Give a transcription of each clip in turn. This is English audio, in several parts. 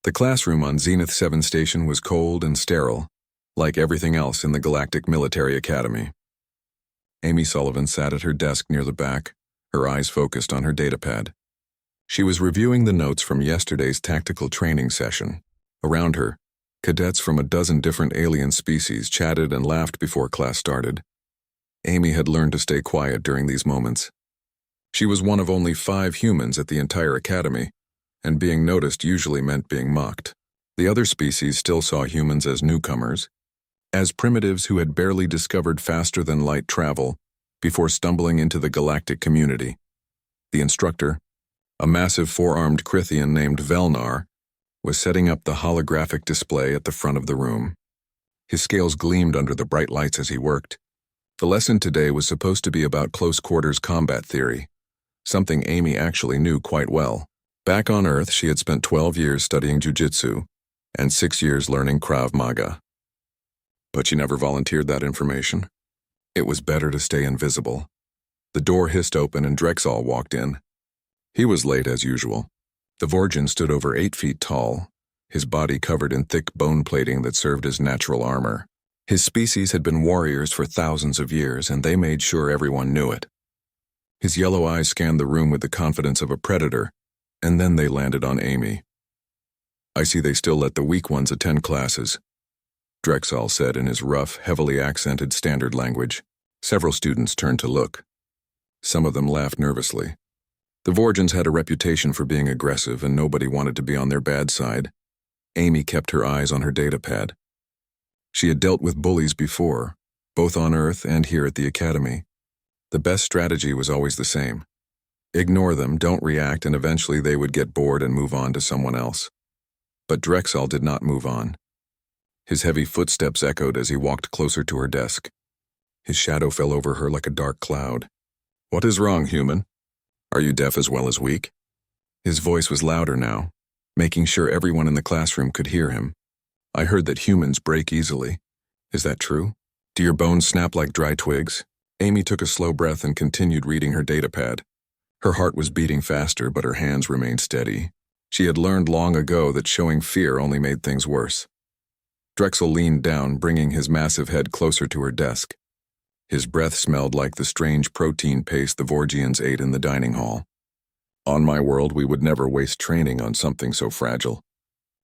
The classroom on Zenith 7 Station was cold and sterile, like everything else in the Galactic Military Academy. Amy Sullivan sat at her desk near the back, her eyes focused on her datapad. She was reviewing the notes from yesterday's tactical training session. Around her, cadets from a dozen different alien species chatted and laughed before class started. Amy had learned to stay quiet during these moments. She was one of only 5 humans at the entire academy, and being noticed usually meant being mocked. The other species still saw humans as newcomers, as primitives who had barely discovered faster-than-light travel before stumbling into the galactic community. The instructor, a massive 4-armed Crithian named Velnar, was setting up the holographic display at the front of the room. His scales gleamed under the bright lights as he worked. The lesson today was supposed to be about close-quarters combat theory, something Amy actually knew quite well. Back on Earth, she had spent 12 years studying jiu-jitsu and 6 years learning Krav Maga. But she never volunteered that information. It was better to stay invisible. The door hissed open and Drexel walked in. He was late as usual. The Vorgin stood over 8 feet tall, his body covered in thick bone plating that served as natural armor. His species had been warriors for thousands of years, and they made sure everyone knew it. His yellow eyes scanned the room with the confidence of a predator, and then they landed on Amy. "I see they still let the weak ones attend classes," Drexel said in his rough, heavily accented standard language. Several students turned to look. Some of them laughed nervously. The Vorgins had a reputation for being aggressive, and nobody wanted to be on their bad side. Amy kept her eyes on her datapad. She had dealt with bullies before, both on Earth and here at the Academy. The best strategy was always the same. Ignore them, don't react, and eventually they would get bored and move on to someone else. But Drexel did not move on. His heavy footsteps echoed as he walked closer to her desk. His shadow fell over her like a dark cloud. "What is wrong, human? Are you deaf as well as weak?" His voice was louder now, making sure everyone in the classroom could hear him. "I heard that humans break easily. Is that true? Do your bones snap like dry twigs?" Amy took a slow breath and continued reading her datapad. Her heart was beating faster, but her hands remained steady. She had learned long ago that showing fear only made things worse. Drexel leaned down, bringing his massive head closer to her desk. His breath smelled like the strange protein paste the Vorgians ate in the dining hall. "On my world, we would never waste training on something so fragile.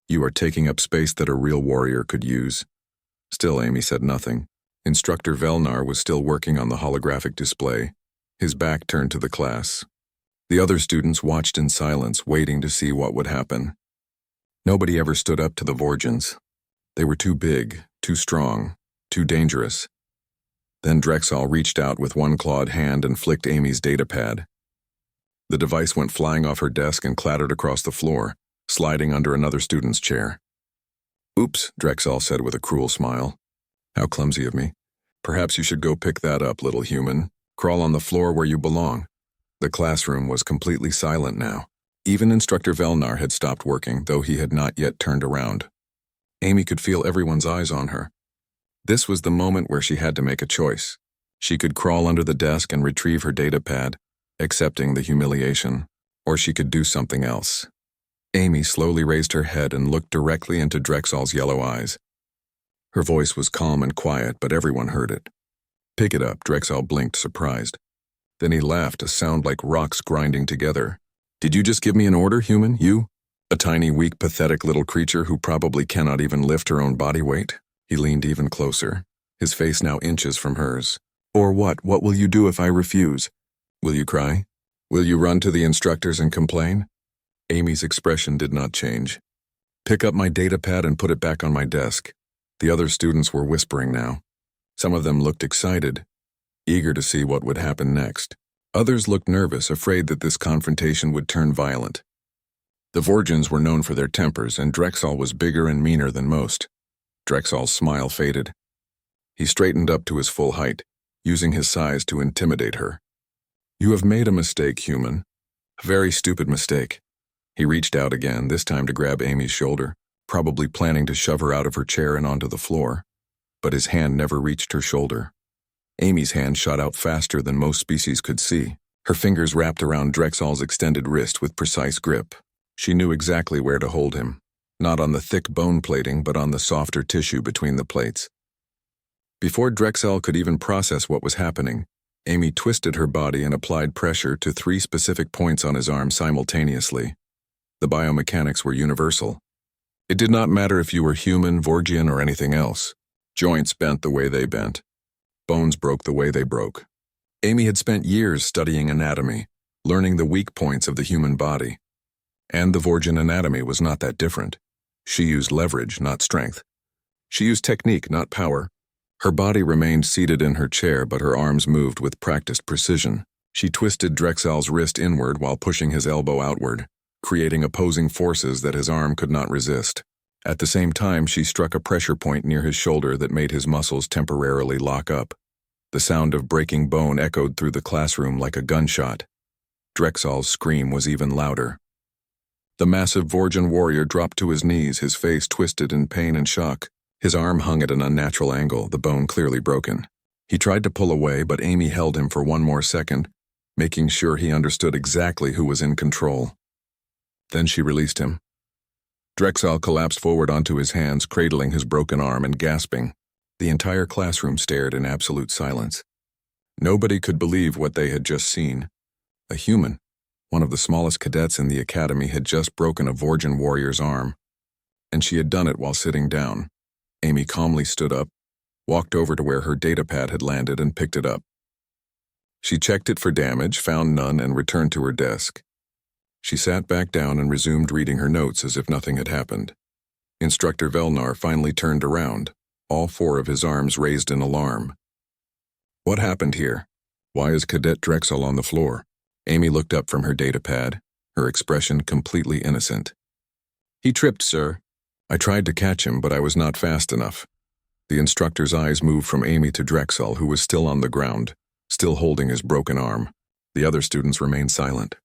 You are taking up space that a real warrior could use." Still, Amy said nothing. Instructor Velnar was still working on the holographic display, his back turned to the class. The other students watched in silence, waiting to see what would happen. Nobody ever stood up to the Vorgins. They were too big, too strong, too dangerous. Then Drexel reached out with one clawed hand and flicked Amy's datapad. The device went flying off her desk and clattered across the floor, sliding under another student's chair. "Oops," Drexel said with a cruel smile. "How clumsy of me. Perhaps you should go pick that up, little human. Crawl on the floor where you belong." The classroom was completely silent now. Even Instructor Velnar had stopped working, though he had not yet turned around. Amy could feel everyone's eyes on her. This was the moment where she had to make a choice. She could crawl under the desk and retrieve her datapad, accepting the humiliation, or she could do something else. Amy slowly raised her head and looked directly into Drexel's yellow eyes. Her voice was calm and quiet, but everyone heard it. "Pick it up," Drexel blinked, surprised. Then he laughed, a sound like rocks grinding together. "Did you just give me an order, human, you? A tiny, weak, pathetic little creature who probably cannot even lift her own body weight?" He leaned even closer, his face now inches from hers. "Or what? What will you do if I refuse? Will you cry? Will you run to the instructors and complain?" Amy's expression did not change. "Pick up my datapad and put it back on my desk." The other students were whispering now. Some of them looked excited, eager to see what would happen next. Others looked nervous, afraid that this confrontation would turn violent. The Vorgins were known for their tempers, and Drexel was bigger and meaner than most. Drexel's smile faded. He straightened up to his full height, using his size to intimidate her. "You have made a mistake, human. A very stupid mistake." He reached out again, this time to grab Amy's shoulder, probably planning to shove her out of her chair and onto the floor. But his hand never reached her shoulder. Amy's hand shot out faster than most species could see. Her fingers wrapped around Drexel's extended wrist with precise grip. She knew exactly where to hold him. not on the thick bone plating but on the softer tissue between the plates. Before Drexel could even process what was happening, Amy twisted her body and applied pressure to 3 specific points on his arm simultaneously. The biomechanics were universal. It did not matter if you were human, Vorgian, or anything else. Joints bent the way they bent. Bones broke the way they broke. Amy had spent years studying anatomy, learning the weak points of the human body. And the Vorgian anatomy was not that different. She used leverage, not strength. She used technique, not power. Her body remained seated in her chair, but her arms moved with practiced precision. She twisted Drexel's wrist inward while pushing his elbow outward, creating opposing forces that his arm could not resist. At the same time, she struck a pressure point near his shoulder that made his muscles temporarily lock up. The sound of breaking bone echoed through the classroom like a gunshot. Drexel's scream was even louder. The massive Vorgian warrior dropped to his knees, his face twisted in pain and shock. His arm hung at an unnatural angle, the bone clearly broken. He tried to pull away, but Amy held him for one more second, making sure he understood exactly who was in control. Then she released him. Drexel collapsed forward onto his hands, cradling his broken arm and gasping. The entire classroom stared in absolute silence. Nobody could believe what they had just seen. A human, one of the smallest cadets in the academy, had just broken a Vorgian warrior's arm. And she had done it while sitting down. Amy calmly stood up, walked over to where her datapad had landed and picked it up. She checked it for damage, found none, and returned to her desk. She sat back down and resumed reading her notes as if nothing had happened. Instructor Velnar finally turned around, all 4 of his arms raised in alarm. What happened here? Why is Cadet Drexel on the floor? Amy looked up from her datapad, her expression completely innocent. He tripped, sir. I tried to catch him, but I was not fast enough. The instructor's eyes moved from Amy to Drexel, who was still on the ground, still holding his broken arm. The other students remained silent.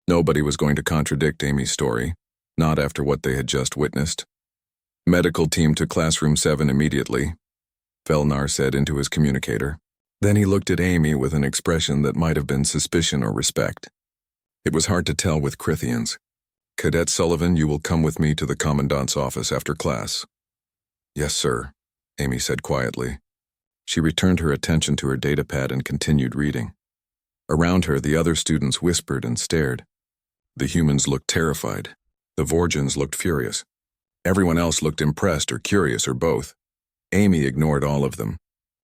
Nobody was going to contradict Amy's story, not after what they had just witnessed. Medical team to classroom 7 immediately, Velnar said into his communicator. Then he looked at Amy with an expression that might have been suspicion or respect. It was hard to tell with Crithians. Cadet Sullivan, you will come with me to the Commandant's office after class. Yes, sir, Amy said quietly. She returned her attention to her datapad and continued reading. Around her, the other students whispered and stared. The humans looked terrified. The Vorgians looked furious. Everyone else looked impressed or curious or both. Amy ignored all of them.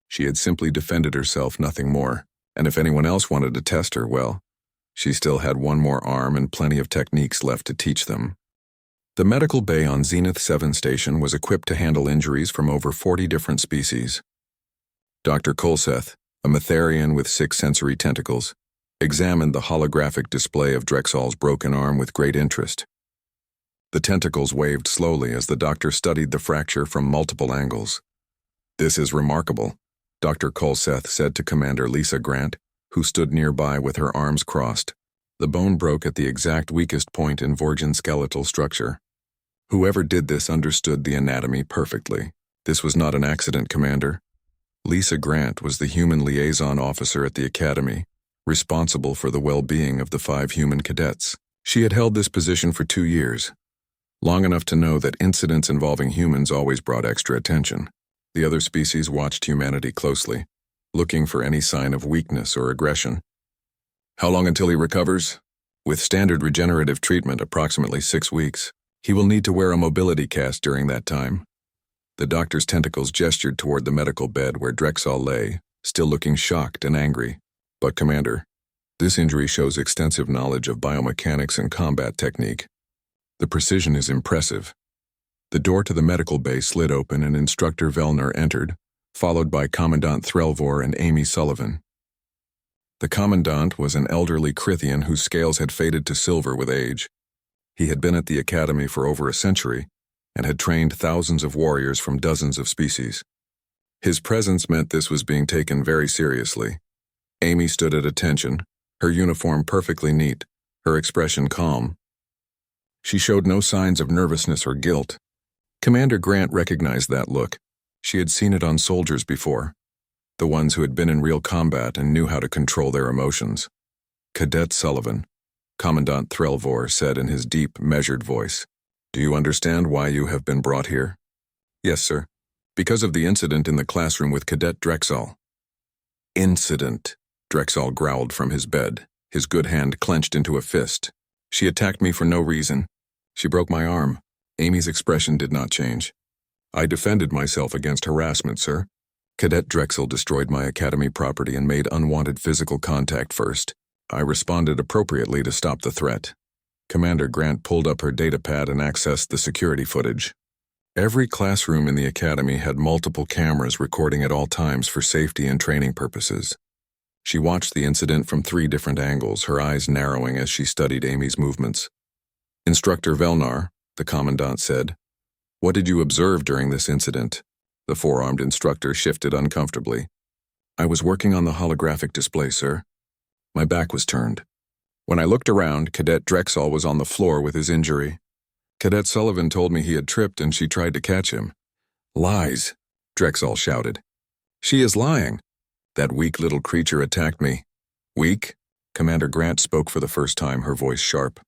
She had simply defended herself, nothing more, and if anyone else wanted to test her, well, she still had one more arm and plenty of techniques left to teach them. The medical bay on Zenith 7 station was equipped to handle injuries from over 40 different species. Dr. Kolseth, a Metharian with 6 sensory tentacles, examined the holographic display of Drexel's broken arm with great interest. The tentacles waved slowly as the doctor studied the fracture from multiple angles. This is remarkable, Dr. Kolseth said to Commander Lisa Grant, who stood nearby with her arms crossed. The bone broke at the exact weakest point in Vorgian skeletal structure. Whoever did this understood the anatomy perfectly. This was not an accident, Commander. Lisa Grant was the human liaison officer at the academy, responsible for the well-being of the 5 human cadets. She had held this position for 2 years, long enough to know that incidents involving humans always brought extra attention. The other species watched humanity closely, looking for any sign of weakness or aggression. How long until he recovers? With standard regenerative treatment, approximately 6 weeks. He will need to wear a mobility cast during that time. The doctor's tentacles gestured toward the medical bed where Drexel lay, still looking shocked and angry. But, Commander, this injury shows extensive knowledge of biomechanics and combat technique. The precision is impressive. The door to the medical bay slid open and Instructor Velnar entered, followed by Commandant Threlvor and Amy Sullivan. The Commandant was an elderly Crithian whose scales had faded to silver with age. He had been at the academy for over a century and had trained thousands of warriors from dozens of species. His presence meant this was being taken very seriously. Amy stood at attention, her uniform perfectly neat, her expression calm. She showed no signs of nervousness or guilt. Commander Grant recognized that look. She had seen it on soldiers before, the ones who had been in real combat and knew how to control their emotions. Cadet Sullivan, Commandant Threlvor said in his deep, measured voice. Do you understand why you have been brought here? Yes, sir. Because of the incident in the classroom with Cadet Drexel. Incident, Drexel growled from his bed, his good hand clenched into a fist. She attacked me for no reason. She broke my arm. Amy's expression did not change. I defended myself against harassment, sir. Cadet Drexel destroyed my academy property and made unwanted physical contact first. I responded appropriately to stop the threat. Commander Grant pulled up her datapad and accessed the security footage. Every classroom in the academy had multiple cameras recording at all times for safety and training purposes. She watched the incident from 3 different angles, her eyes narrowing as she studied Amy's movements. Instructor Velnar, the commandant said, "What did you observe during this incident?" The 4-armed instructor shifted uncomfortably. "I was working on the holographic display, sir. My back was turned. When I looked around, Cadet Drexel was on the floor with his injury. Cadet Sullivan told me he had tripped and she tried to catch him." "Lies," Drexel shouted. "She is lying. That weak little creature attacked me." "Weak?" Commander Grant spoke for the first time, her voice sharp.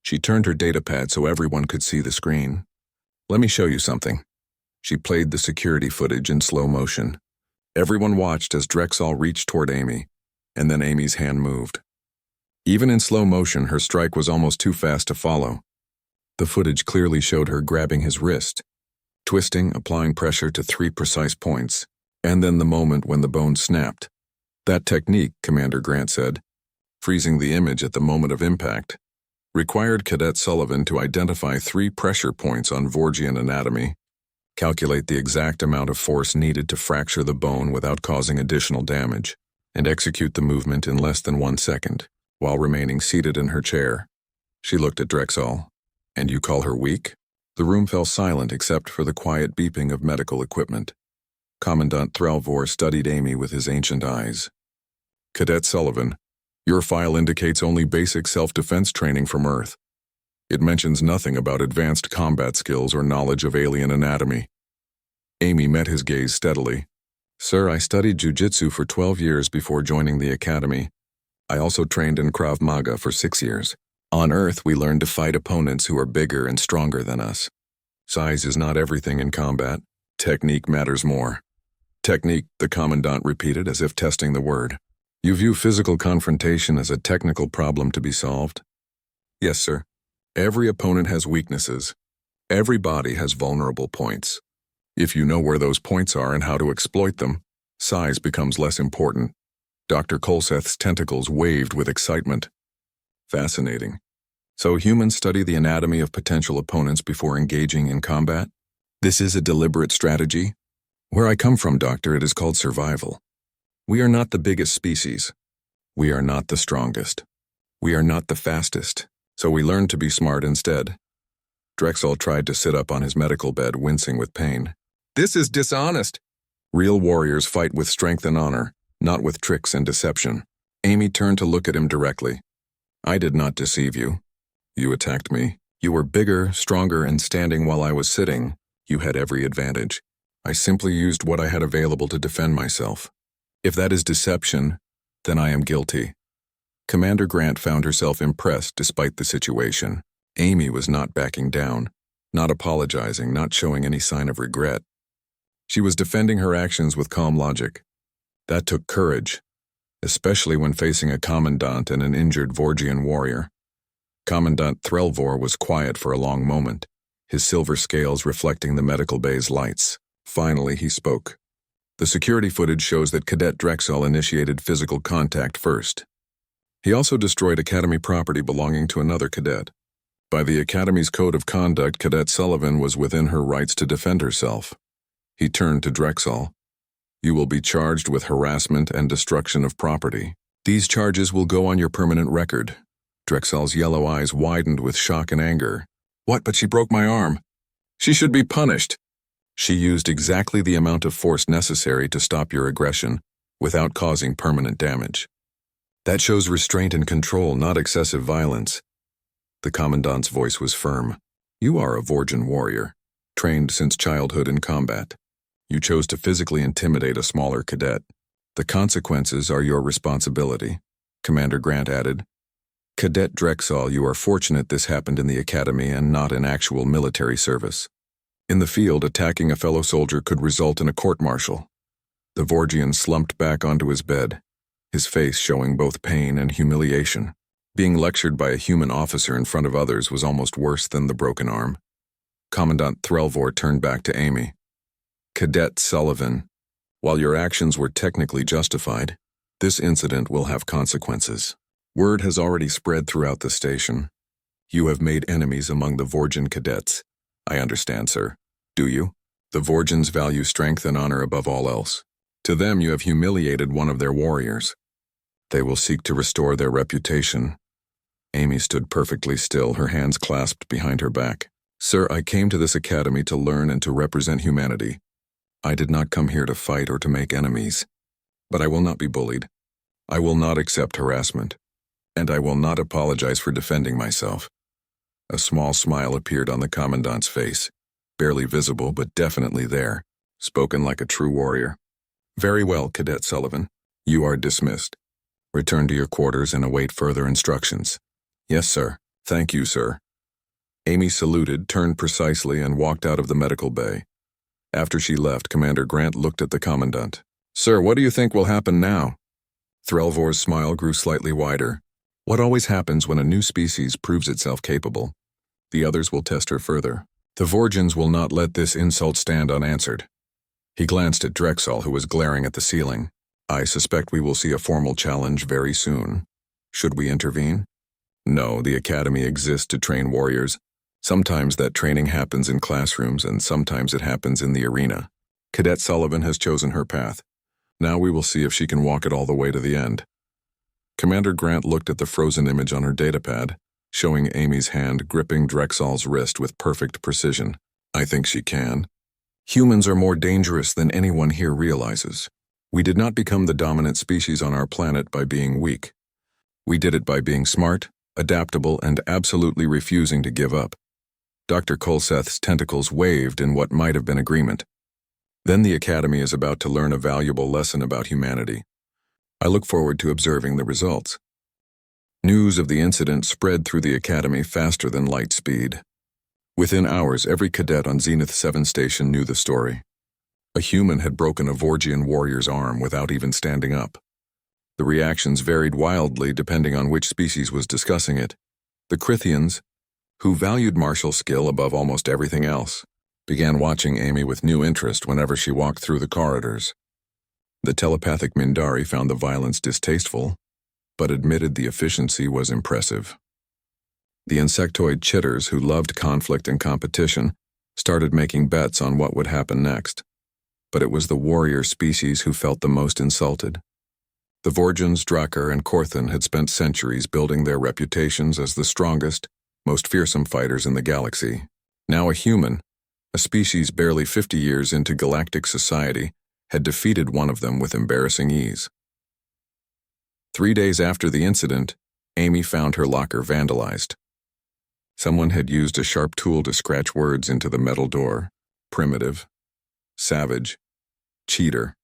She turned her datapad so everyone could see the screen. "Let me show you something." She played the security footage in slow motion. Everyone watched as Drexel reached toward Amy, and then Amy's hand moved. Even in slow motion, her strike was almost too fast to follow. The footage clearly showed her grabbing his wrist, twisting, applying pressure to 3 precise points, and then the moment when the bone snapped. That technique, Commander Grant said, freezing the image at the moment of impact, required Cadet Sullivan to identify 3 pressure points on Vorgian anatomy, calculate the exact amount of force needed to fracture the bone without causing additional damage, and execute the movement in less than 1 second, while remaining seated in her chair. She looked at Drexel. "And you call her weak?" The room fell silent except for the quiet beeping of medical equipment. Commandant Threlvor studied Amy with his ancient eyes. "Cadet Sullivan, your file indicates only basic self-defense training from Earth. It mentions nothing about advanced combat skills or knowledge of alien anatomy." Amy met his gaze steadily. "Sir, I studied jiu-jitsu for 12 years before joining the academy. I also trained in Krav Maga for 6 years. On Earth, we learn to fight opponents who are bigger and stronger than us. Size is not everything in combat. Technique matters more." "Technique," the commandant repeated as if testing the word. "You view physical confrontation as a technical problem to be solved?" "Yes, sir. Every opponent has weaknesses. Every body has vulnerable points. If you know where those points are and how to exploit them, size becomes less important." Dr. Colseth's tentacles waved with excitement. "Fascinating. So humans study the anatomy of potential opponents before engaging in combat? This is a deliberate strategy? Where I come from, Doctor, it is called survival. We are not the biggest species. We are not the strongest. We are not the fastest, so we learn to be smart instead." Drexel tried to sit up on his medical bed, wincing with pain. "This is dishonest." "Real warriors fight with strength and honor, not with tricks and deception." Amy turned to look at him directly. "I did not deceive you. You attacked me. You were bigger, stronger, and standing while I was sitting. You had every advantage. I simply used what I had available to defend myself. If that is deception, then I am guilty." Commander Grant found herself impressed despite the situation. Amy was not backing down, not apologizing, not showing any sign of regret. She was defending her actions with calm logic. That took courage, especially when facing a commandant and an injured Vorgian warrior. Commandant Threlvor was quiet for a long moment, his silver scales reflecting the medical bay's lights. Finally, he spoke. "The security footage shows that Cadet Drexel initiated physical contact first. He also destroyed academy property belonging to another cadet. By the academy's code of conduct, Cadet Sullivan was within her rights to defend herself." He turned to Drexel. "You will be charged with harassment and destruction of property. These charges will go on your permanent record." Drexel's yellow eyes widened with shock and anger. "What? But she broke my arm. She should be punished." "She used exactly the amount of force necessary to stop your aggression, without causing permanent damage. That shows restraint and control, not excessive violence." The commandant's voice was firm. "You are a Vorgian warrior, trained since childhood in combat. You chose to physically intimidate a smaller cadet. The consequences are your responsibility," Commander Grant added. Cadet Drexel, you are fortunate this happened in the academy and not in actual military service. In the field, attacking a fellow soldier could result in a court-martial. The Vorgian slumped back onto his bed, his face showing both pain and humiliation. Being lectured by a human officer in front of others was almost worse than the broken arm. Commandant Threlvor turned back to Amy. Cadet Sullivan, while your actions were technically justified, this incident will have consequences. Word has already spread throughout the station. You have made enemies among the Vorgian cadets. I understand, sir. Do you? The Vorgians value strength and honor above all else. To them, you have humiliated one of their warriors. They will seek to restore their reputation. Amy stood perfectly still, her hands clasped behind her back. Sir, I came to this academy to learn and to represent humanity. I did not come here to fight or to make enemies. But I will not be bullied. I will not accept harassment. And I will not apologize for defending myself. A small smile appeared on the Commandant's face, barely visible but definitely there, spoken like a true warrior. Very well, Cadet Sullivan. You are dismissed. Return to your quarters and await further instructions. Yes, sir. Thank you, sir. Amy saluted, turned precisely, and walked out of the medical bay. After she left, Commander Grant looked at the Commandant. Sir, what do you think will happen now? Threlvor's smile grew slightly wider. What always happens when a new species proves itself capable? The others will test her further. The Vorgians will not let this insult stand unanswered. He glanced at Drexel, who was glaring at the ceiling. I suspect we will see a formal challenge very soon. Should we intervene? No, the academy exists to train warriors. Sometimes that training happens in classrooms and sometimes it happens in the arena. Cadet Sullivan has chosen her path. Now we will see if she can walk it all the way to the end. Commander Grant looked at the frozen image on her datapad, showing Amy's hand gripping Drexel's wrist with perfect precision. I think she can. Humans are more dangerous than anyone here realizes. We did not become the dominant species on our planet by being weak. We did it by being smart, adaptable, and absolutely refusing to give up. Dr. Colseth's tentacles waved in what might have been agreement. Then the Academy is about to learn a valuable lesson about humanity. I look forward to observing the results. News of the incident spread through the Academy faster than light speed. Within hours, every cadet on Zenith 7 station knew the story. A human had broken a Vorgian warrior's arm without even standing up. The reactions varied wildly depending on which species was discussing it. The Crithians, who valued martial skill above almost everything else, began watching Amy with new interest whenever she walked through the corridors. The telepathic Mindari found the violence distasteful, but admitted the efficiency was impressive. The insectoid chitters, who loved conflict and competition, started making bets on what would happen next. But it was the warrior species who felt the most insulted. The Vorgians, Drakkar, and Korthan had spent centuries building their reputations as the strongest, most fearsome fighters in the galaxy. Now a human, a species barely 50 years into galactic society, had defeated one of them with embarrassing ease. 3 days after the incident, Amy found her locker vandalized. Someone had used a sharp tool to scratch words into the metal door. Primitive, savage, cheater.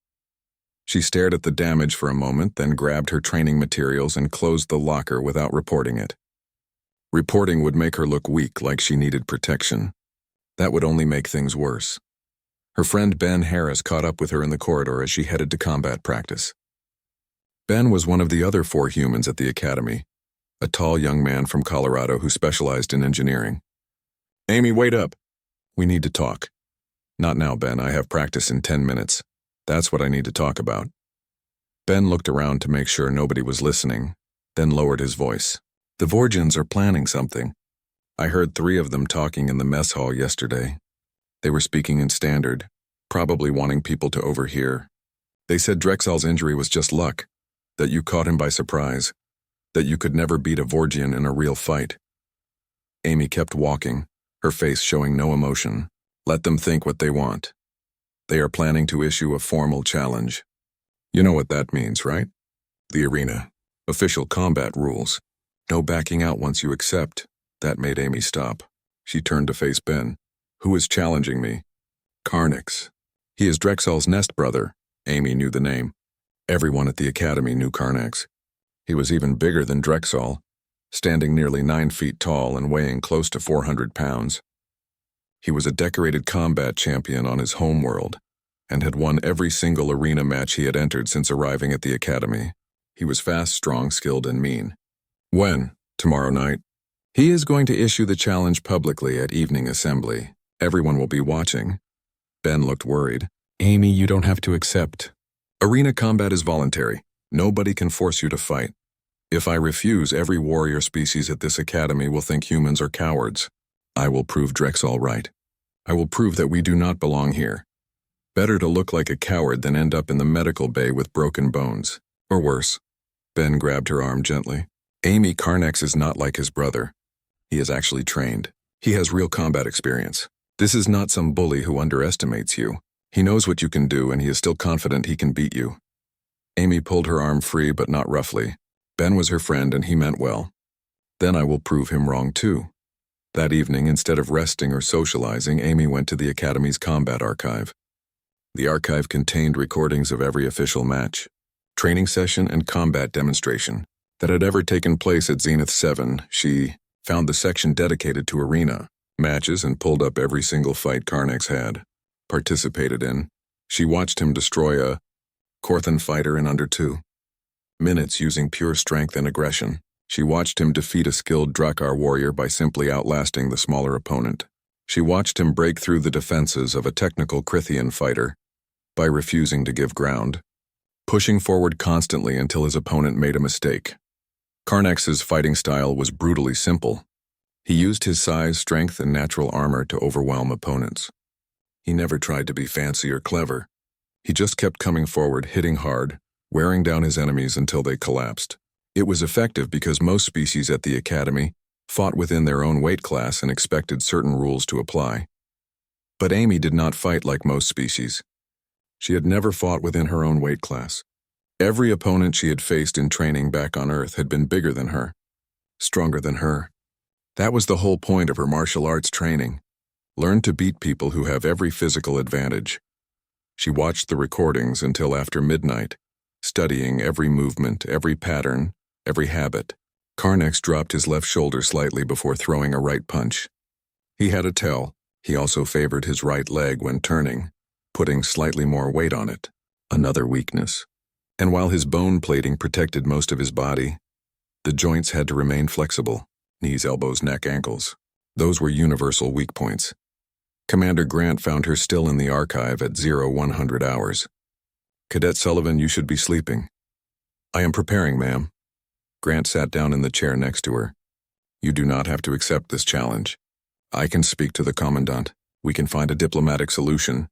She stared at the damage for a moment, then grabbed her training materials and closed the locker without reporting it. Reporting would make her look weak, like she needed protection. That would only make things worse. Her friend Ben Harris caught up with her in the corridor as she headed to combat practice. Ben was one of the other 4 humans at the academy, a tall young man from Colorado who specialized in engineering. Amy, wait up. We need to talk. Not now, Ben. I have practice in 10 minutes. That's what I need to talk about. Ben looked around to make sure nobody was listening, then lowered his voice. The Vorgians are planning something. I heard 3 of them talking in the mess hall yesterday. They were speaking in standard, probably wanting people to overhear. They said Drexel's injury was just luck, that you caught him by surprise, that you could never beat a Vorgian in a real fight. Amy kept walking, her face showing no emotion. Let them think what they want. They are planning to issue a formal challenge. You know what that means, right? The arena. Official combat rules. No backing out once you accept. That made Amy stop. She turned to face Ben. Who is challenging me? Carnix. He is Drexel's nest brother. Amy knew the name. Everyone at the academy knew Carnix. He was even bigger than Drexel. standing nearly 9 feet tall and weighing close to 400 pounds. He was a decorated combat champion on his home world and had won every single arena match he had entered since arriving at the academy. He was fast, strong, skilled, and mean. When? Tomorrow night. He is going to issue the challenge publicly at evening assembly. Everyone will be watching. Ben looked worried. Amy, you don't have to accept. Arena combat is voluntary. Nobody can force you to fight. If I refuse, every warrior species at this academy will think humans are cowards. I will prove Drexel right. I will prove that we do not belong here. Better to look like a coward than end up in the medical bay with broken bones. Or worse. Ben grabbed her arm gently. Amy, Carnex is not like his brother. He is actually trained. He has real combat experience. This is not some bully who underestimates you. He knows what you can do, and he is still confident he can beat you. Amy pulled her arm free, but not roughly. Ben was her friend, and he meant well. Then I will prove him wrong too. That evening, instead of resting or socializing, Amy went to the Academy's combat archive. The archive contained recordings of every official match, training session, and combat demonstration that had ever taken place at Zenith 7. She found the section dedicated to arena matches and pulled up every single fight Carnex had participated in. She watched him destroy a Korthan fighter in under 2 minutes using pure strength and aggression. She watched him defeat a skilled Drakkar warrior by simply outlasting the smaller opponent. She watched him break through the defenses of a technical Krithian fighter by refusing to give ground, pushing forward constantly until his opponent made a mistake. Carnex's fighting style was brutally simple. He used his size, strength, and natural armor to overwhelm opponents. He never tried to be fancy or clever. He just kept coming forward, hitting hard, wearing down his enemies until they collapsed. It was effective because most species at the Academy fought within their own weight class and expected certain rules to apply. But Amy did not fight like most species. She had never fought within her own weight class. Every opponent she had faced in training back on Earth had been bigger than her, stronger than her. That was the whole point of her martial arts training. Learn to beat people who have every physical advantage. She watched the recordings until after midnight, studying every movement, every pattern, every habit. Carnex dropped his left shoulder slightly before throwing a right punch. He had a tell. He also favored his right leg when turning, putting slightly more weight on it. Another weakness. And while his bone plating protected most of his body, the joints had to remain flexible. Knees, elbows, neck, ankles. Those were universal weak points. Commander Grant found her still in the archive at 0100 hours. Cadet Sullivan, you should be sleeping. I am preparing, ma'am. Grant sat down in the chair next to her. You do not have to accept this challenge. I can speak to the Commandant. We can find a diplomatic solution.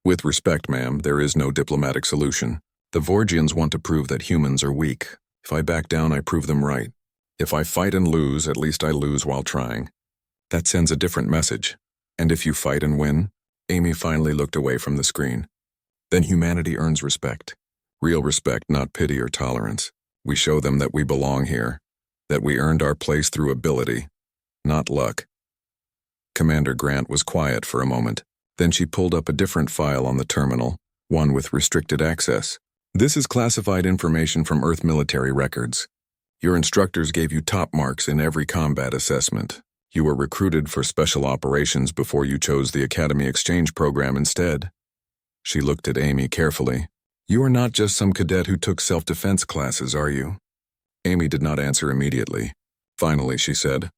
With respect, ma'am, there is no diplomatic solution. The Vorgians want to prove that humans are weak. If I back down, I prove them right. If I fight and lose, at least I lose while trying. That sends a different message. And if you fight and win, Amy finally looked away from the screen. Then humanity earns respect. Real respect, not pity or tolerance. We show them that we belong here, that we earned our place through ability, not luck. Commander Grant was quiet for a moment. Then she pulled up a different file on the terminal, one with restricted access. This is classified information from Earth military records. Your instructors gave you top marks in every combat assessment. You were recruited for special operations before you chose the Academy Exchange program instead. She looked at Amy carefully. You are not just some cadet who took self-defense classes, are you? Amy did not answer immediately. Finally, she said,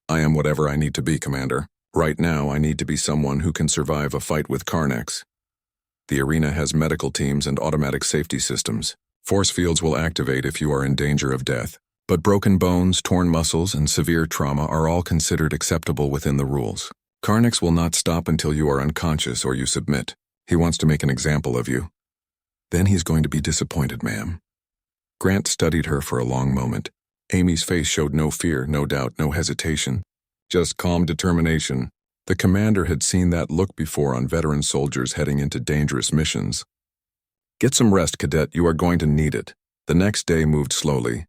I am whatever I need to be, Commander. Right now, I need to be someone who can survive a fight with Carnex. The arena has medical teams and automatic safety systems. Force fields will activate if you are in danger of death. But broken bones, torn muscles, and severe trauma are all considered acceptable within the rules. Carnex will not stop until you are unconscious or you submit. He wants to make an example of you. Then he's going to be disappointed, ma'am. Grant studied her for a long moment. Amy's face showed no fear, no doubt, no hesitation. Just calm determination. The commander had seen that look before on veteran soldiers heading into dangerous missions. Get some rest, cadet. You are going to need it. The next day moved slowly.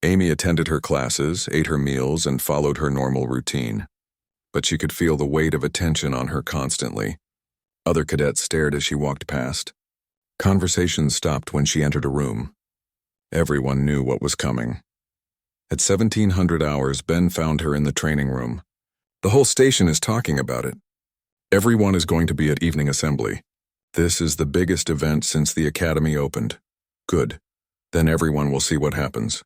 Amy attended her classes, ate her meals, and followed her normal routine. But she could feel the weight of attention on her constantly. Other cadets stared as she walked past. Conversations stopped when she entered a room. Everyone knew what was coming. At 1700 hours, Ben found her in the training room. The whole station is talking about it. Everyone is going to be at evening assembly. This is the biggest event since the academy opened. Good. Then everyone will see what happens.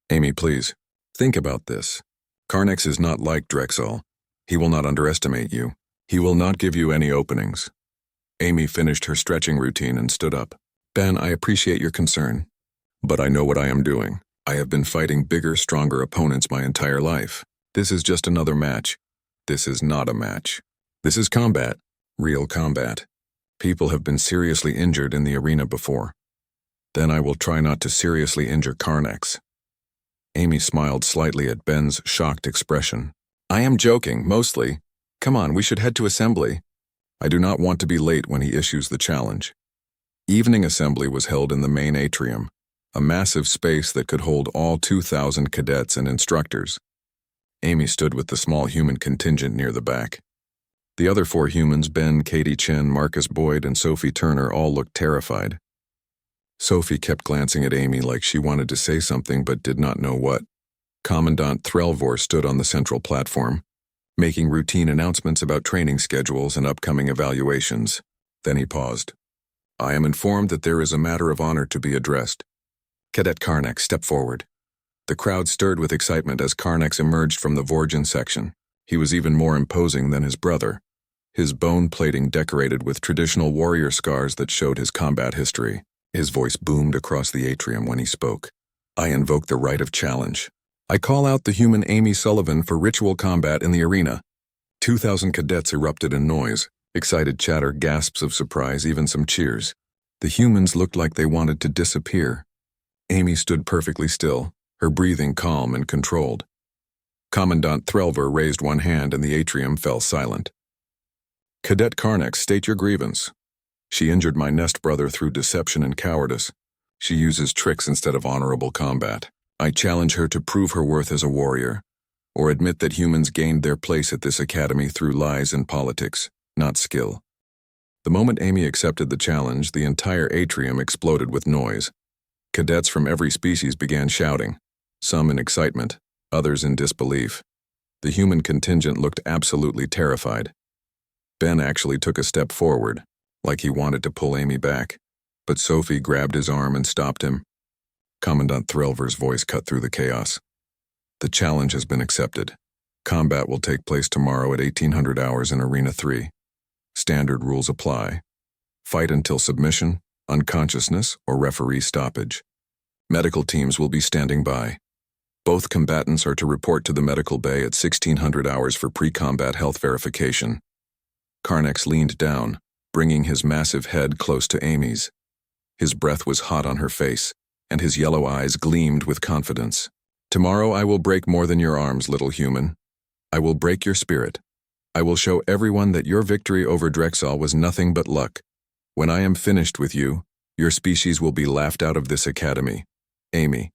Amy, please, think about this. Carnex is not like Drexel. He will not underestimate you. He will not give you any openings. Amy finished her stretching routine and stood up. Ben, I appreciate your concern. But I know what I am doing. I have been fighting bigger, stronger opponents my entire life. This is just another match. This is not a match. This is combat. Real combat. People have been seriously injured in the arena before. Then I will try not to seriously injure Carnex. Amy smiled slightly at Ben's shocked expression. I am joking, mostly. Come on, we should head to assembly. I do not want to be late when he issues the challenge. Evening assembly was held in the main atrium, a massive space that could hold all 2,000 cadets and instructors. Amy stood with the small human contingent near the back. The other 4 humans, Ben, Katie Chen, Marcus Boyd, and Sophie Turner, all looked terrified. Sophie kept glancing at Amy like she wanted to say something but did not know what. Commandant Threlvor stood on the central platform, making routine announcements about training schedules and upcoming evaluations. Then he paused. I am informed that there is a matter of honor to be addressed. Cadet Carnex, step forward. The crowd stirred with excitement as Carnex emerged from the Vorgin section. He was even more imposing than his brother, his bone plating decorated with traditional warrior scars that showed his combat history. His voice boomed across the atrium when he spoke. I invoke the right of challenge. I call out the human Amy Sullivan for ritual combat in the arena. 2,000 cadets erupted in noise, excited chatter, gasps of surprise, even some cheers. The humans looked like they wanted to disappear. Amy stood perfectly still, her breathing calm and controlled. Commandant Threlvor raised one hand and the atrium fell silent. Cadet Carnex, state your grievance. She injured my nest brother through deception and cowardice. She uses tricks instead of honorable combat. I challenge her to prove her worth as a warrior, or admit that humans gained their place at this academy through lies and politics, not skill. The moment Amy accepted the challenge, the entire atrium exploded with noise. Cadets from every species began shouting, some in excitement, others in disbelief. The human contingent looked absolutely terrified. Ben actually took a step forward, like he wanted to pull Amy back, but Sophie grabbed his arm and stopped him. Commandant Threlvor's voice cut through the chaos. The challenge has been accepted. Combat will take place tomorrow at 1800 hours in Arena 3. Standard rules apply. Fight until submission, unconsciousness, or referee stoppage. Medical teams will be standing by. Both combatants are to report to the medical bay at 1600 hours for pre-combat health verification. Carnex leaned down, bringing his massive head close to Amy's. His breath was hot on her face, and his yellow eyes gleamed with confidence. Tomorrow I will break more than your arms, little human. I will break your spirit. I will show everyone that your victory over Drexel was nothing but luck. When I am finished with you, your species will be laughed out of this academy. Amy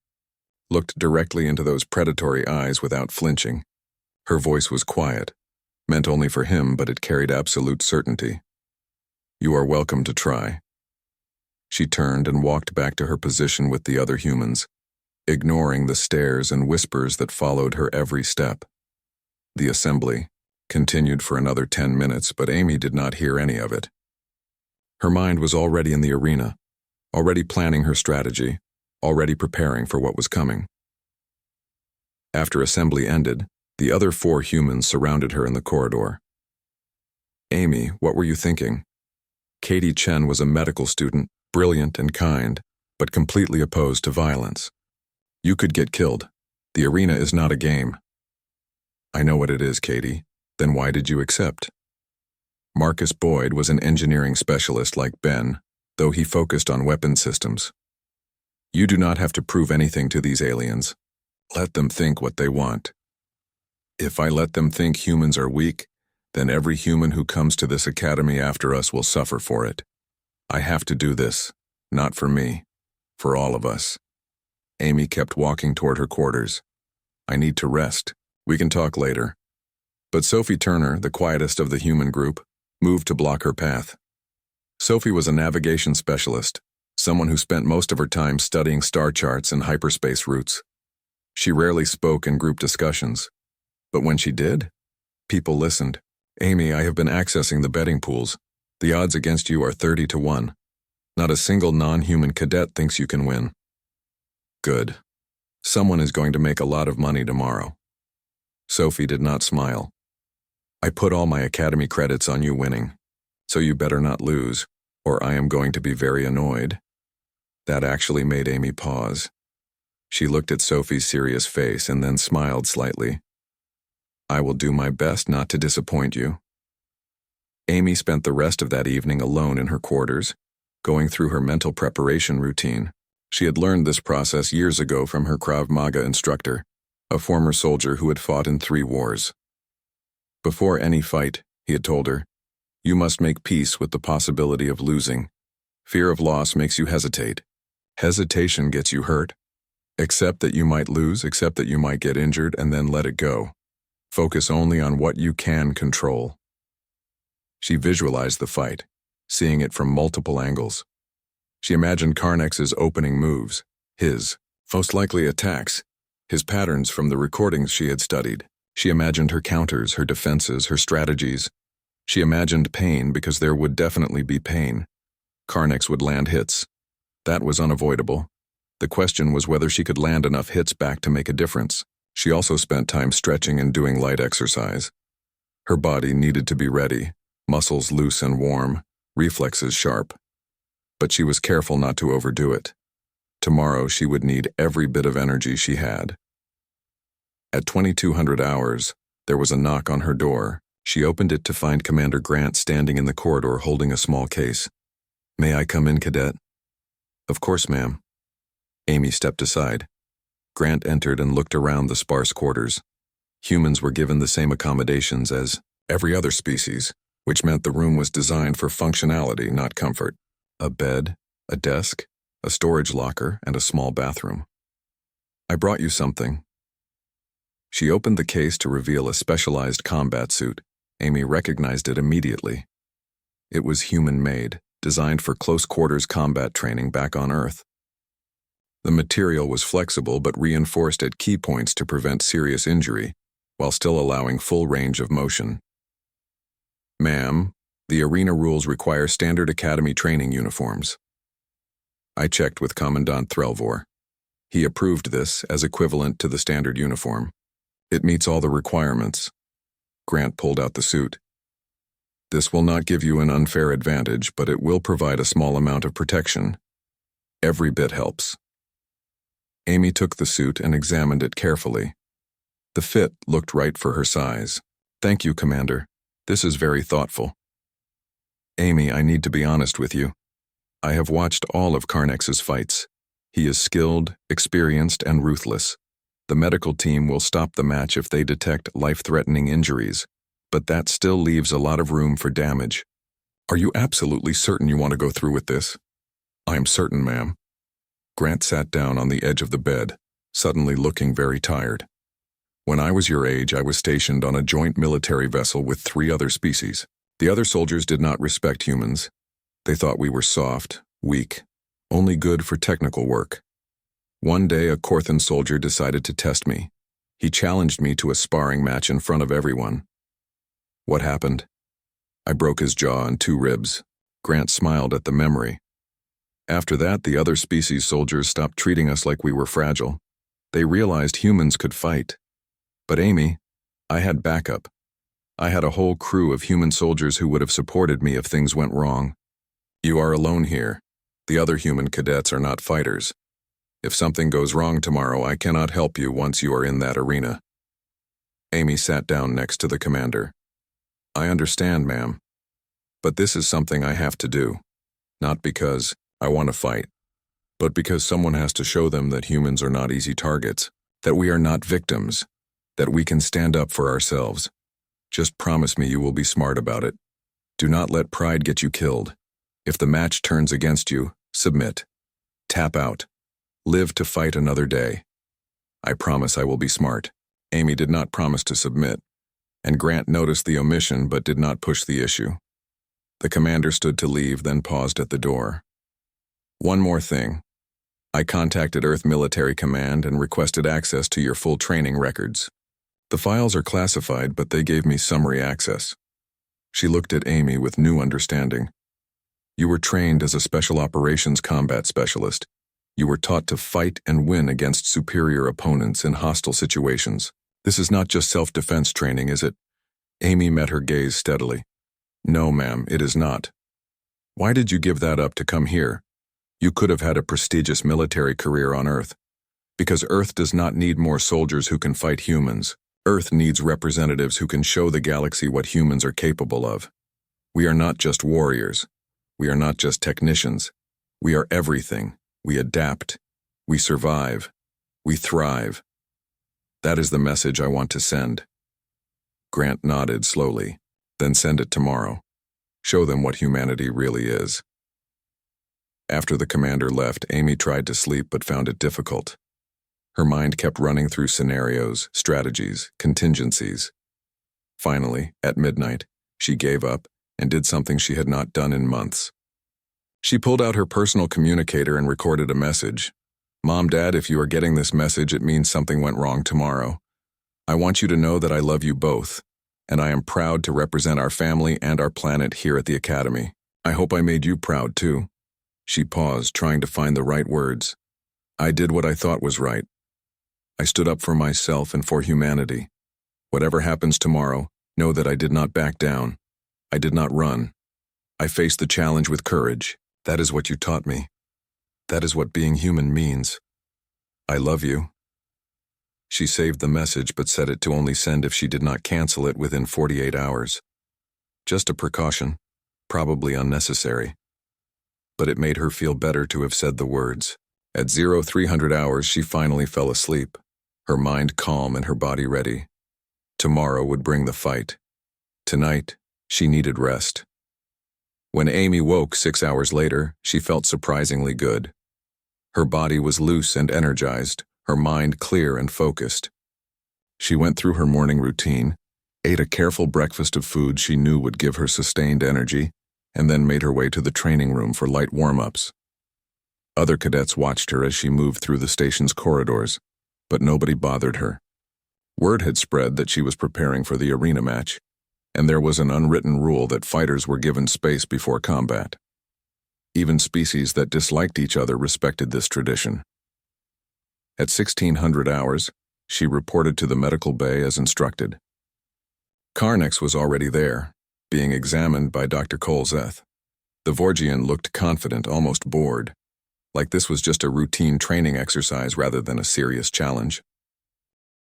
looked directly into those predatory eyes without flinching. Her voice was quiet, meant only for him, but it carried absolute certainty. You are welcome to try. She turned and walked back to her position with the other humans, ignoring the stares and whispers that followed her every step. The assembly continued for another 10 minutes, but Amy did not hear any of it. Her mind was already in the arena, already planning her strategy, already preparing for what was coming. After assembly ended, the other 4 humans surrounded her in the corridor. Amy, what were you thinking? Katie Chen was a medical student, brilliant and kind, but completely opposed to violence. You could get killed. The arena is not a game. I know what it is, Katie. Then why did you accept? Marcus Boyd was an engineering specialist like Ben, though he focused on weapon systems. You do not have to prove anything to these aliens. Let them think what they want. If I let them think humans are weak, then every human who comes to this academy after us will suffer for it. I have to do this, not for me, for all of us. Amy kept walking toward her quarters. I need to rest. We can talk later. But Sophie Turner, the quietest of the human group, moved to block her path. Sophie was a navigation specialist, someone who spent most of her time studying star charts and hyperspace routes. She rarely spoke in group discussions, but when she did, people listened. Amy, I have been accessing the betting pools. The odds against you are 30-1. Not a single non-human cadet thinks you can win. Good. Someone is going to make a lot of money tomorrow. Sophie did not smile. I put all my academy credits on you winning, so you better not lose, or I am going to be very annoyed. That actually made Amy pause. She looked at Sophie's serious face and then smiled slightly. I will do my best not to disappoint you. Amy spent the rest of that evening alone in her quarters, going through her mental preparation routine. She had learned this process years ago from her Krav Maga instructor, a former soldier who had fought in 3 wars. Before any fight, he had told her, you must make peace with the possibility of losing. Fear of loss makes you hesitate. Hesitation gets you hurt. Accept that you might lose, accept that you might get injured, and then let it go. Focus only on what you can control. She visualized the fight, seeing it from multiple angles. She imagined Karnex's opening moves, his most likely attacks, his patterns from the recordings she had studied. She imagined her counters, her defenses, her strategies. She imagined pain because there would definitely be pain. Karnex would land hits. That was unavoidable. The question was whether she could land enough hits back to make a difference. She also spent time stretching and doing light exercise. Her body needed to be ready, muscles loose and warm, reflexes sharp. But she was careful not to overdo it. Tomorrow she would need every bit of energy she had. At 2200 hours, there was a knock on her door. She opened it to find Commander Grant standing in the corridor holding a small case. May I come in, Cadet? Of course, ma'am. Amy stepped aside. Grant entered and looked around the sparse quarters. Humans were given the same accommodations as every other species, which meant the room was designed for functionality, not comfort. A bed, a desk, a storage locker, and a small bathroom. I brought you something. She opened the case to reveal a specialized combat suit. Amy recognized it immediately. It was human-made, designed for close-quarters combat training back on Earth. The material was flexible but reinforced at key points to prevent serious injury, while still allowing full range of motion. Ma'am, the arena rules require standard academy training uniforms. I checked with Commandant Threlvor. He approved this as equivalent to the standard uniform. It meets all the requirements. Grant pulled out the suit. This will not give you an unfair advantage, but it will provide a small amount of protection. Every bit helps. Amy took the suit and examined it carefully. The fit looked right for her size. Thank you, Commander. This is very thoughtful. Amy, I need to be honest with you. I have watched all of Karnex's fights. He is skilled, experienced, and ruthless. The medical team will stop the match if they detect life-threatening injuries, but that still leaves a lot of room for damage. Are you absolutely certain you want to go through with this? I am certain, ma'am. Grant sat down on the edge of the bed, suddenly looking very tired. When I was your age, I was stationed on a joint military vessel with 3 other species. The other soldiers did not respect humans. They thought we were soft, weak, only good for technical work. One day, a Korthan soldier decided to test me. He challenged me to a sparring match in front of everyone. What happened? I broke his jaw and 2 ribs. Grant smiled at the memory. After that, the other species soldiers stopped treating us like we were fragile. They realized humans could fight. But Amy, I had backup. I had a whole crew of human soldiers who would have supported me if things went wrong. You are alone here. The other human cadets are not fighters. If something goes wrong tomorrow, I cannot help you once you are in that arena. Amy sat down next to the commander. I understand, ma'am. But this is something I have to do. Not because I want to fight, but because someone has to show them that humans are not easy targets, that we are not victims, that we can stand up for ourselves. Just promise me you will be smart about it. Do not let pride get you killed. If the match turns against you, submit. Tap out. Live to fight another day. I promise I will be smart. Amy did not promise to submit, and Grant noticed the omission but did not push the issue. The commander stood to leave, then paused at the door. One more thing. I contacted Earth Military Command and requested access to your full training records. The files are classified, but they gave me summary access. She looked at Amy with new understanding. You were trained as a special operations combat specialist. You were taught to fight and win against superior opponents in hostile situations. This is not just self-defense training, is it? Amy met her gaze steadily. No, ma'am, it is not. Why did you give that up to come here? You could have had a prestigious military career on Earth. Because Earth does not need more soldiers who can fight humans. Earth needs representatives who can show the galaxy what humans are capable of. We are not just warriors. We are not just technicians. We are everything. We adapt. We survive. We thrive. That is the message I want to send. Grant nodded slowly. Then send it tomorrow. Show them what humanity really is. After the commander left, Amy tried to sleep but found it difficult. Her mind kept running through scenarios, strategies, contingencies. Finally, at midnight, she gave up and did something she had not done in months. She pulled out her personal communicator and recorded a message. Mom, Dad, if you are getting this message, it means something went wrong tomorrow. I want you to know that I love you both, and I am proud to represent our family and our planet here at the Academy. I hope I made you proud too. She paused, trying to find the right words. I did what I thought was right. I stood up for myself and for humanity. Whatever happens tomorrow, know that I did not back down. I did not run. I faced the challenge with courage. That is what you taught me. That is what being human means. I love you. She saved the message but set it to only send if she did not cancel it within 48 hours. Just a precaution, probably unnecessary. But it made her feel better to have said the words. At 0300 hours, she finally fell asleep, her mind calm and her body ready. Tomorrow would bring the fight. Tonight, she needed rest. When Amy woke 6 hours later, she felt surprisingly good. Her body was loose and energized, her mind clear and focused. She went through her morning routine, ate a careful breakfast of food she knew would give her sustained energy, and then made her way to the training room for light warm-ups. Other cadets watched her as she moved through the station's corridors, but nobody bothered her. Word had spread that she was preparing for the arena match, and there was an unwritten rule that fighters were given space before combat. Even species that disliked each other respected this tradition. At 1600 hours, she reported to the medical bay as instructed. Karnix was already there, being examined by Dr. Kolzeth. The Vorgian looked confident, almost bored, like this was just a routine training exercise rather than a serious challenge.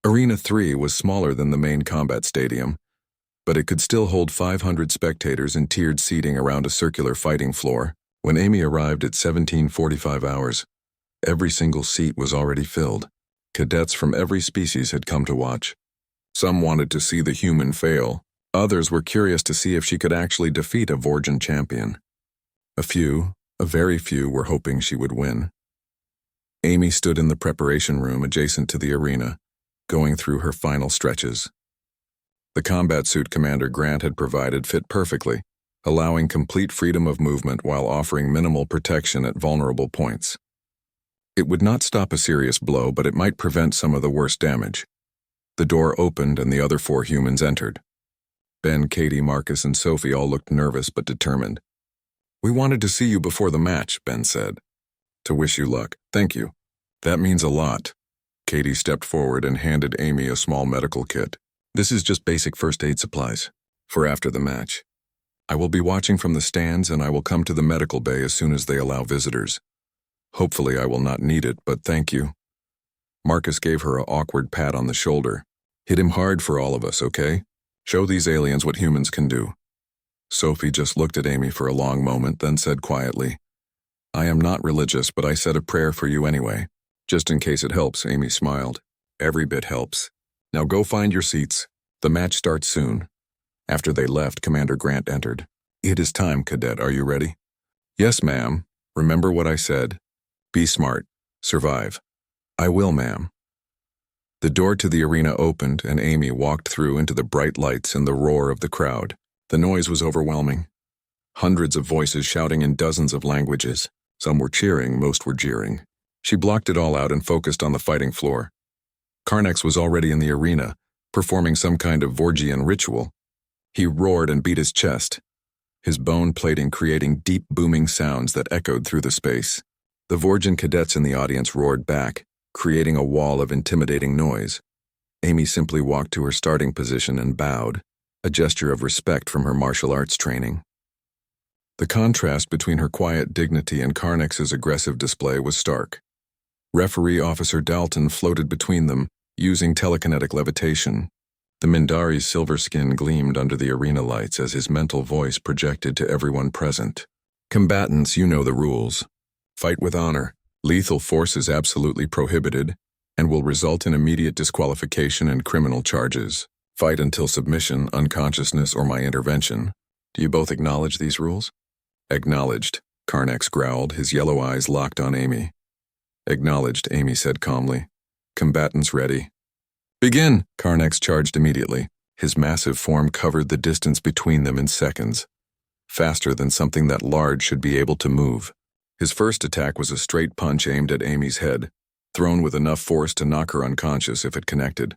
Arena 3 was smaller than the main combat stadium, but it could still hold 500 spectators in tiered seating around a circular fighting floor. When Amy arrived at 1745 hours, every single seat was already filled. Cadets from every species had come to watch. Some wanted to see the human fail. Others were curious to see if she could actually defeat a Vorgian champion. A very few, were hoping she would win. Amy stood in the preparation room adjacent to the arena, going through her final stretches. The combat suit Commander Grant had provided fit perfectly, allowing complete freedom of movement while offering minimal protection at vulnerable points. It would not stop a serious blow, but it might prevent some of the worst damage. The door opened and the other 4 humans entered. Ben, Katie, Marcus, and Sophie all looked nervous but determined. We wanted to see you before the match, Ben said. To wish you luck. Thank you. That means a lot. Katie stepped forward and handed Amy a small medical kit. This is just basic first aid supplies for after the match. I will be watching from the stands and I will come to the medical bay as soon as they allow visitors. Hopefully I will not need it, but thank you. Marcus gave her an awkward pat on the shoulder. Hit him hard for all of us, okay? Show these aliens what humans can do. Sophie just looked at Amy for a long moment, then said quietly, I am not religious, but I said a prayer for you anyway. Just in case it helps, Amy smiled. Every bit helps. Now go find your seats. The match starts soon. After they left, Commander Grant entered. It is time, Cadet. Are you ready? Yes, ma'am. Remember what I said. Be smart. Survive. I will, ma'am. The door to the arena opened and Amy walked through into the bright lights and the roar of the crowd. The noise was overwhelming. Hundreds of voices shouting in dozens of languages. Some were cheering, most were jeering. She blocked it all out and focused on the fighting floor. Karnax was already in the arena, performing some kind of Vorgian ritual. He roared and beat his chest, his bone plating creating deep booming sounds that echoed through the space. The Vorgian cadets in the audience roared back, creating a wall of intimidating noise. Amy simply walked to her starting position and bowed, a gesture of respect from her martial arts training. The contrast between her quiet dignity and Karnax's aggressive display was stark. Referee Officer Dalton floated between them, using telekinetic levitation. The Mindari's silver skin gleamed under the arena lights as his mental voice projected to everyone present. Combatants, you know the rules. Fight with honor. Lethal force is absolutely prohibited and will result in immediate disqualification and criminal charges. Fight until submission, unconsciousness, or my intervention. Do you both acknowledge these rules? Acknowledged, Karnax growled, his yellow eyes locked on Amy. Acknowledged, Amy said calmly. Combatants ready. Begin! Karnax charged immediately. His massive form covered the distance between them in seconds, faster than something that large should be able to move. His first attack was a straight punch aimed at Amy's head, thrown with enough force to knock her unconscious if it connected.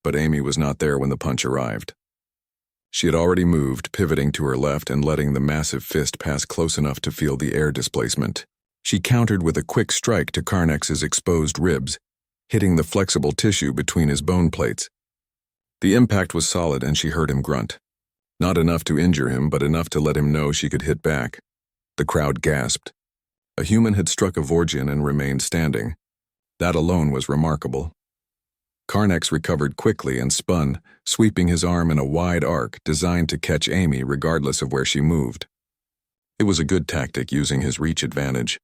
But Amy was not there when the punch arrived. She had already moved, pivoting to her left and letting the massive fist pass close enough to feel the air displacement. She countered with a quick strike to Karnax's exposed ribs, hitting the flexible tissue between his bone plates. The impact was solid and she heard him grunt. Not enough to injure him, but enough to let him know she could hit back. The crowd gasped. A human had struck a Vorgian and remained standing. That alone was remarkable. Karnax recovered quickly and spun, sweeping his arm in a wide arc designed to catch Amy regardless of where she moved. It was a good tactic using his reach advantage.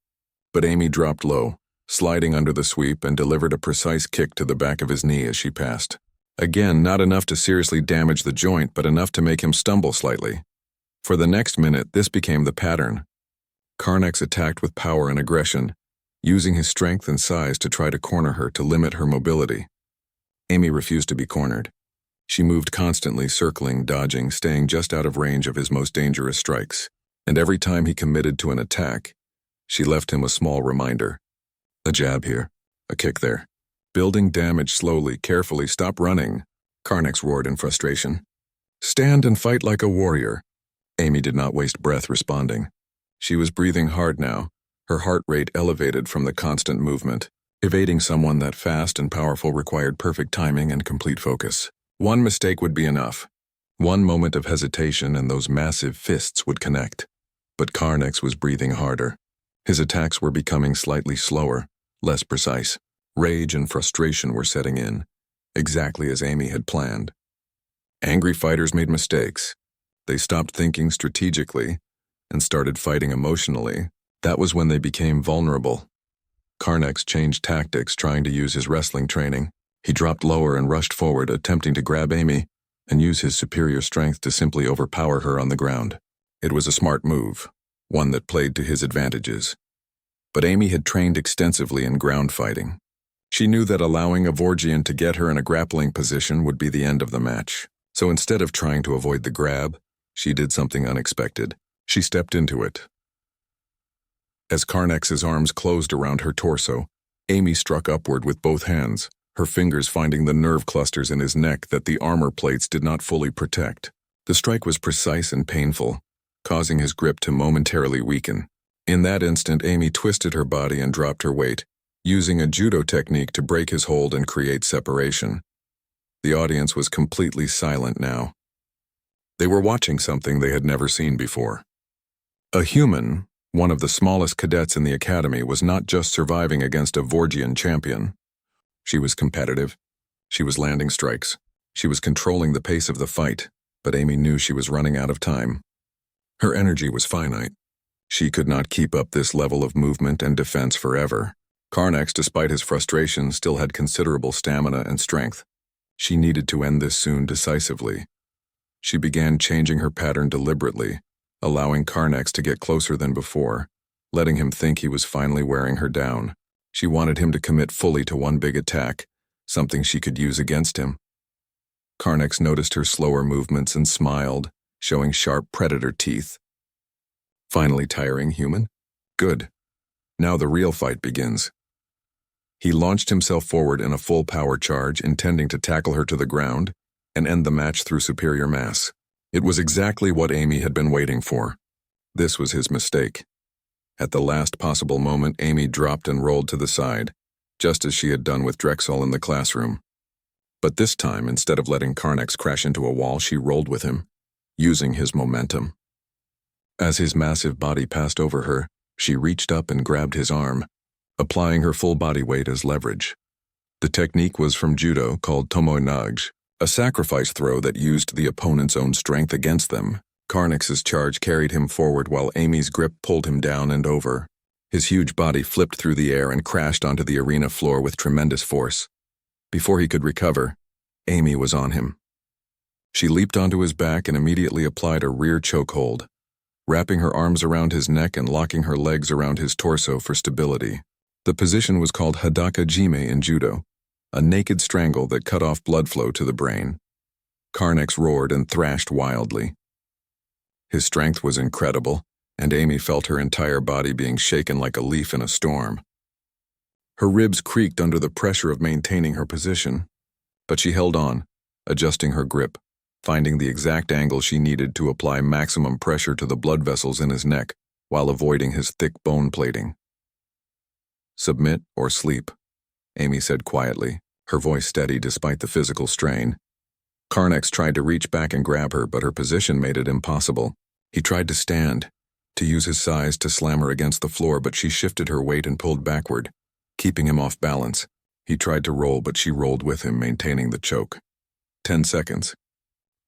But Amy dropped low, sliding under the sweep, and delivered a precise kick to the back of his knee as she passed. Again, not enough to seriously damage the joint, but enough to make him stumble slightly. For the next minute, this became the pattern. Karnax attacked with power and aggression, using his strength and size to try to corner her to limit her mobility. Amy refused to be cornered. She moved constantly, circling, dodging, staying just out of range of his most dangerous strikes. And every time he committed to an attack, she left him a small reminder. A jab here, a kick there. Building damage slowly, carefully. Stop running, Karnax roared in frustration. Stand and fight like a warrior. Amy did not waste breath responding. She was breathing hard now, her heart rate elevated from the constant movement. Evading someone that fast and powerful required perfect timing and complete focus. One mistake would be enough. One moment of hesitation and those massive fists would connect. But Karnax was breathing harder. His attacks were becoming slightly slower, less precise. Rage and frustration were setting in, exactly as Amy had planned. Angry fighters made mistakes. They stopped thinking strategically and started fighting emotionally. That was when they became vulnerable. Karnax changed tactics, trying to use his wrestling training. He dropped lower and rushed forward, attempting to grab Amy and use his superior strength to simply overpower her on the ground. It was a smart move, one that played to his advantages. But Amy had trained extensively in ground fighting. She knew that allowing a Vorgian to get her in a grappling position would be the end of the match. So instead of trying to avoid the grab, she did something unexpected. She stepped into it. As Karnax's arms closed around her torso, Amy struck upward with both hands, her fingers finding the nerve clusters in his neck that the armor plates did not fully protect. The strike was precise and painful, causing his grip to momentarily weaken. In that instant, Amy twisted her body and dropped her weight, using a judo technique to break his hold and create separation. The audience was completely silent now. They were watching something they had never seen before. A human, one of the smallest cadets in the academy, was not just surviving against a Vorgian champion. She was competitive. She was landing strikes. She was controlling the pace of the fight, but Amy knew she was running out of time. Her energy was finite. She could not keep up this level of movement and defense forever. Karnax, despite his frustration, still had considerable stamina and strength. She needed to end this soon decisively. She began changing her pattern deliberately, allowing Karnax to get closer than before, letting him think he was finally wearing her down. She wanted him to commit fully to one big attack, something she could use against him. Karnax noticed her slower movements and smiled, showing sharp predator teeth. Finally tiring, human? Good. Now the real fight begins. He launched himself forward in a full power charge, intending to tackle her to the ground and end the match through superior mass. It was exactly what Amy had been waiting for. This was his mistake. At the last possible moment, Amy dropped and rolled to the side, just as she had done with Drexel in the classroom. But this time, instead of letting Carnex crash into a wall, she rolled with him, using his momentum. As his massive body passed over her, she reached up and grabbed his arm, applying her full body weight as leverage. The technique was from judo called tomoe nage, a sacrifice throw that used the opponent's own strength against them. Carnex's charge carried him forward while Amy's grip pulled him down and over. His huge body flipped through the air and crashed onto the arena floor with tremendous force. Before he could recover, Amy was on him. She leaped onto his back and immediately applied a rear chokehold, wrapping her arms around his neck and locking her legs around his torso for stability. The position was called hadaka jime in judo, a naked strangle that cut off blood flow to the brain. Carnex roared and thrashed wildly. His strength was incredible, and Amy felt her entire body being shaken like a leaf in a storm. Her ribs creaked under the pressure of maintaining her position, but she held on, adjusting her grip, finding the exact angle she needed to apply maximum pressure to the blood vessels in his neck while avoiding his thick bone plating. "Submit or sleep," Amy said quietly, her voice steady despite the physical strain. Carnex tried to reach back and grab her, but her position made it impossible. He tried to stand, to use his size to slam her against the floor, but she shifted her weight and pulled backward, keeping him off balance. He tried to roll, but she rolled with him, maintaining the choke. 10 seconds.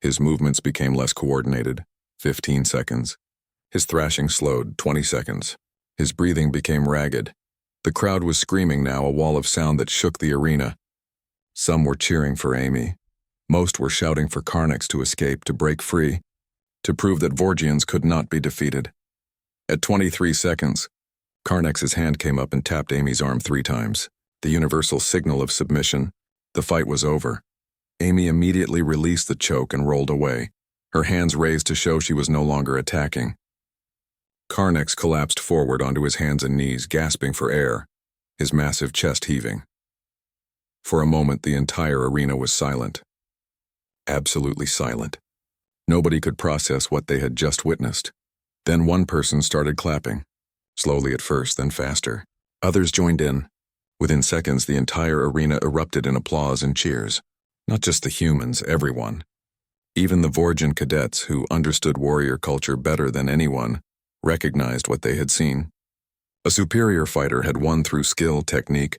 His movements became less coordinated. 15 seconds. His thrashing slowed. 20 seconds. His breathing became ragged. The crowd was screaming now, a wall of sound that shook the arena. Some were cheering for Amy. Most were shouting for Carnex to escape, to break free, to prove that Vorgians could not be defeated. At 23 seconds, Carnex's hand came up and tapped Amy's arm 3 times, the universal signal of submission. The fight was over. Amy immediately released the choke and rolled away, her hands raised to show she was no longer attacking. Carnex collapsed forward onto his hands and knees, gasping for air, his massive chest heaving. For a moment, the entire arena was silent. Absolutely silent. Nobody could process what they had just witnessed. Then one person started clapping, slowly at first, then faster. Others joined in. Within seconds, the entire arena erupted in applause and cheers. Not just the humans, everyone. Even the Vorgian cadets, who understood warrior culture better than anyone, recognized what they had seen. A superior fighter had won through skill, technique,